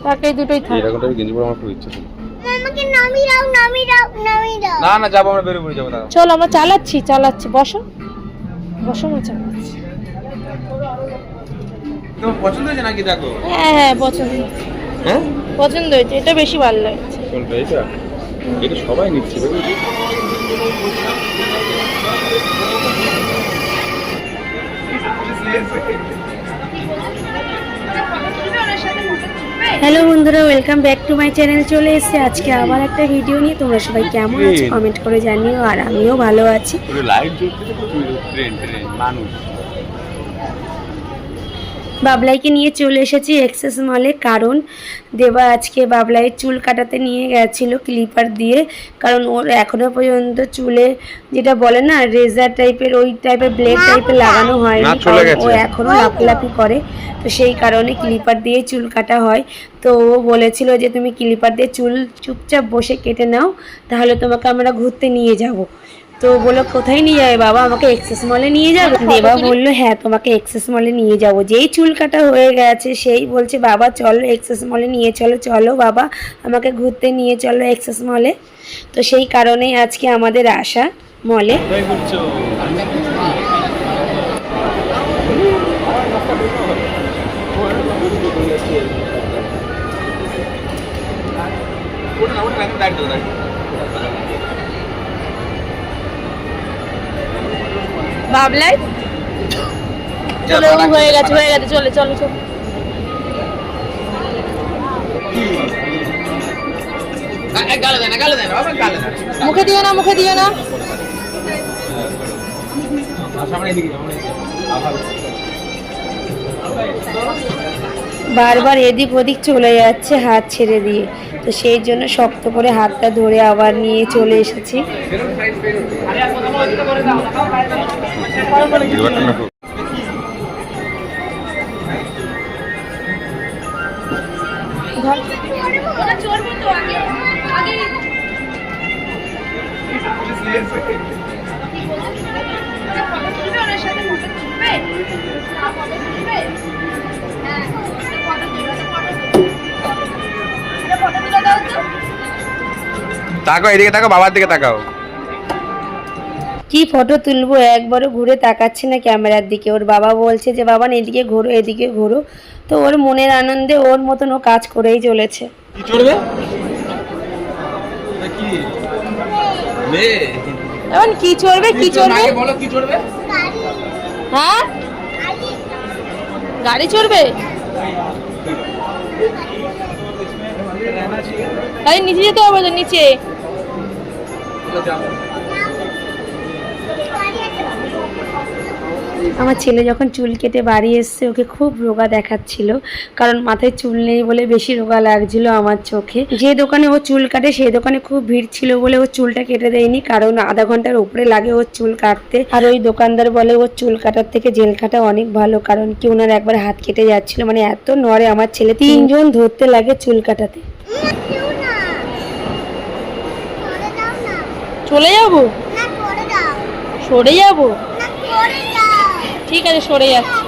তাকে দুটোই থাক। এরকমটা গেঞ্জি পরে আমার খুব ইচ্ছা ছিল। আমাকে নামিয়ে দাও। না না যাবো, আমরা বেরোবো, যাবো না। চল আমরা চালাচ্ছি বসো না, চালাচ্ছি। তোমার পছন্দ হয়েছে নাকি? দেখো। হ্যাঁ পছন্দ। হ্যাঁ পছন্দ হয়েছে, এটা বেশি ভালো লাগছে। কোনটা? এটা এটা সবাই নিচ্ছে দেখো। হ্যালো বন্ধুরা, welcome back to my channel. চলে এসেছে আজকে আবার একটা ভিডিও নিয়ে। তোমরা সবাই কেমন আছো কমেন্ট করে জানিও, আর আমিও ভালো আছি। পুরো লাইভ জ্বলছে, ট্রেন মানুষ। বাবলাইকে নিয়ে চলে এসেছি এক্সেস মলে, কারণ দেবা আজকে বাবলাইয়ের চুল কাটাতে নিয়ে গেছিল ক্লিপার দিয়ে। কারণ ওর এখনো পর্যন্ত চুলে যেটা বলে না রেজার টাইপের, ওই টাইপের ব্লেড টাইপের লাগানো হয়নি, কারণ ও এখনো লাফলাফি করে। তো সেই কারণে ক্লিপার দিয়ে চুল কাটা হয়। তো ও বলেছিল যে তুমি ক্লিপার দিয়ে চুল চুপচাপ বসে কেটে নাও, তাহলে তোমাকে আমরা ঘুরতে নিয়ে যাব। তো বললো কোথায় নিয়ে যাবে বাবা, আমাকে এক্সেস মলে নিয়ে যাবে? দেবা বললো হ্যাঁ তোমাকে এক্সেস মলে নিয়ে যাবো। যেই চুল কাটা হয়ে গেছে সেই বলছে বাবা চলো এক্সেস মলে নিয়ে চলো, চলো বাবা আমাকে ঘুরতে নিয়ে চলো এক্সেস মলে। তো সেই কারণেই আজকে আমাদের আসা মলে। বাবলাই চলো, হয়ে গেছে চলে চলো চলো। মুখে দিও না। বারবার এদিক ওদিক চলে যাচ্ছে হাত ছেড়ে দিয়ে, তো সেই জন্য শক্ত করে হাতটা ধরে আবার নিয়ে চলে এসেছি। তাকাও এদিকে, তাকাও বাবার দিকে তাকাও। কি ফটো তুলবো, একবারও ঘুরে তাকাচ্ছে না ক্যামেরার দিকে। ওর বাবা বলছে যে বাবা এদিকে ঘোরো। তো ওর মনের আনন্দে ওর মতন ও কাজ করেই চলেছে। কি চড়বে এখন কি চড়বে বলো, কি চড়বে? হ্যাঁ গাড়ি চড়বে। গাড়ি নিচে যেতে হবে তো, নিচে। আমার ছেলে যখন চুল কেটে বাড়ি এসছে ওকে খুব রোগা দেখাচ্ছিল, কারণ মাথায় চুল নেই বলে বেশি রোগা লাগছিল আমার চোখে। যে দোকানে ও চুল কাটে সেই দোকানে খুব ভিড় ছিল বলে ও চুলটা কেটে দেয়নি, কারণ আধা ঘন্টার উপরে লাগে ওর চুল কাটতে। আর ওই দোকানদার বলে ওর চুল কাটার থেকে জেল কাটা অনেক ভালো, কারণ কি ওনার একবার হাত কেটে যাচ্ছিল, মানে এত নড়ে আমার ছেলে। 3 জন ধরতে লাগে চুল কাটাতে। চলে যাবো, সরে যাবো, ঠিক আছে সরে যাচ্ছি।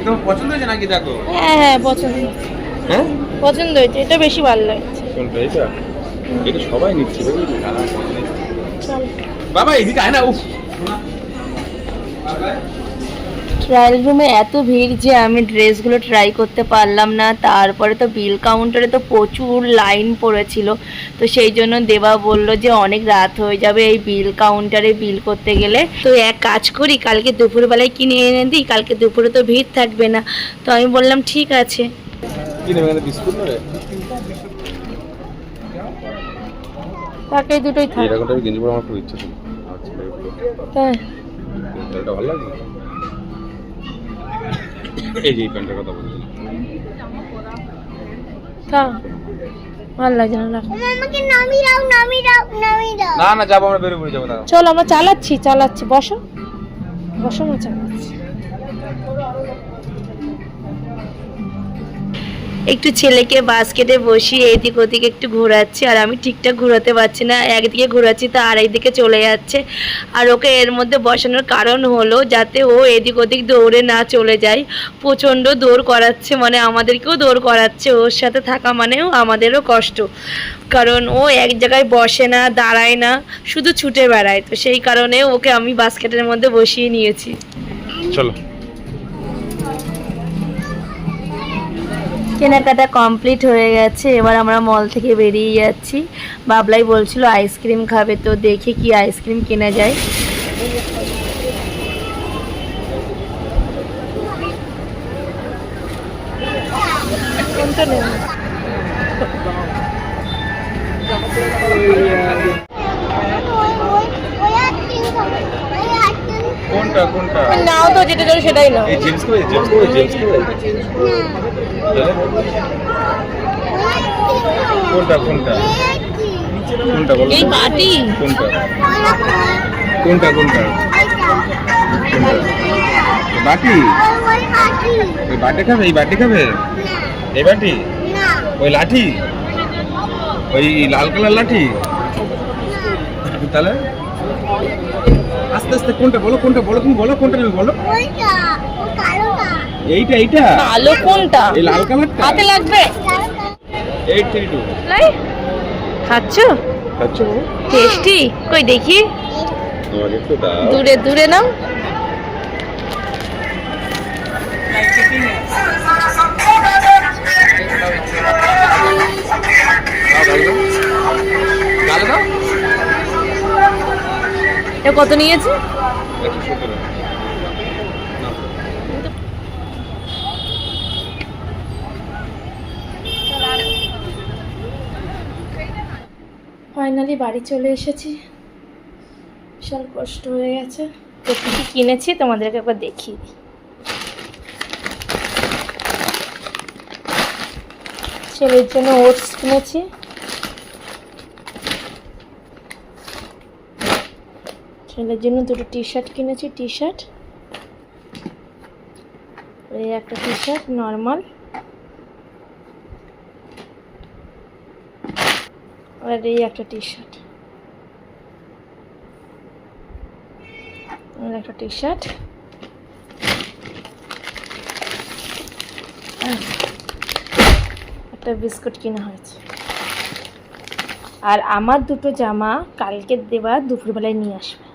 তোমার পছন্দ হয়েছে নাকি? দেখো। হ্যাঁ পছন্দ। হ্যাঁ পছন্দ হয়েছে, এটা বেশি ভালো লাগছে। কোনটা? এটা এটা সবাই নিচ্ছে চল বাবা এদিকে আয় না। উফ, ট্রায়াল রুমে এত ভিড় যে আমি ড্রেসগুলো ট্রাই করতে পারলাম না। তারপরে তো বিল কাউন্টারে তো প্রচুর লাইন পড়েছিল, তো সেই জন্য দেবা বলল যে অনেক রাত হয়ে যাবে এই বিল কাউন্টারে বিল করতে গেলে। তো এক কাজ করি, কালকে দুপুরবেলায় কিনে এনে দিই, কালকে দুপুরে তো ভিড় থাকবে না। তো আমি বললাম ঠিক আছে। তাকে দুটোই থাক। এরকমটা গেঞ্জি পরে আমার খুব ইচ্ছা ছিল। তাই ভালো লাগে। এই যে এই প্যান্টের কথা বলছি। ভালো লাগছে না, আমাকে নামিয়ে দাও, নামিয়ে দাও, নামিয়ে দাও। না না যাবো, আমরা বেরোবো যাবো। দাঁড়াও চল আমরা চালাচ্ছি বসো বসো, আমরা চালাচ্ছি। একটু ছেলেকে বাস্কেটে বসিয়ে এদিক ওদিক একটু ঘোরাচ্ছি, আর আমি ঠিকঠাক ঘোরাতে পারছি না, একদিকে ঘোরাচ্ছি তো আর একদিকে চলে যাচ্ছে। আর ওকে এর মধ্যে বসানোর কারণ হলো যাতে ও এদিক ওদিক দৌড়ে না চলে যায়। প্রচণ্ড দৌড় করাচ্ছে, মানে আমাদেরকেও দৌড় করাচ্ছে, ওর সাথে থাকা মানেও আমাদেরও কষ্ট, কারণ ও এক জায়গায় বসে না, দাঁড়ায় না, শুধু ছুটে বেড়ায়। তো সেই কারণে ওকে আমি বাস্কেটের মধ্যে বসিয়ে নিয়েছি। চলো। কেনাকাটা কমপ্লিট হয়ে গেছে, এবার আমরা মল থেকে বেরিয়ে যাচ্ছি। বাবলাই বলছিল আইসক্রিম খাবে, তো দেখি কি আইসক্রিম কেনা যায়। কোনটা নেব? কোনটা কোনটা নাও তো, যেটা ধরো সেটাই নাও। এই জেমস করে জেমস করে জেমস করে কোনটা কোনটা কোনটা বলো? এই বাটি। কোনটা কোনটা কোনটা বাটি? ওই বাটি খাবে? এই বাটি খাবে? এই বাটি? ওই লাঠি? ওই লাল কালার লাঠি? তাহলে আস্তে আস্তে কোনটা বলো, কোনটা বলো, তুমি বলো কোনটা নেবে বলো। এইটা এইটা আলো কোনটা? এই লাল কালারটা হাতে লাগবে। 832 লাই খাচ্ছ? আচ্ছা টেস্টি, কই দেখি। তোমাকে একটু দাও। দূরে দূরে নাও। গালে দাও। এটা কত নিয়েছে? 117 ফাইনালি বাড়ি চলে এসেছি, বিশাল কষ্ট হয়ে গেছে। তো কী কী কিনেছি তোমাদেরকে একবার দেখিয়ে দিই। ছেলের জন্য ওটস কিনেছি, ছেলের জন্য দুটো টি শার্ট কিনেছি, টি শার্ট, এই একটা টি শার্ট নর্মাল, আর এই একটা টি শার্ট, আর একটা টি শার্ট, একটা বিস্কুট কিনা হয়েছে। আর আমার দুটো জামা কালকে দেওয়া দুপুরবেলায় নিয়ে আসবে।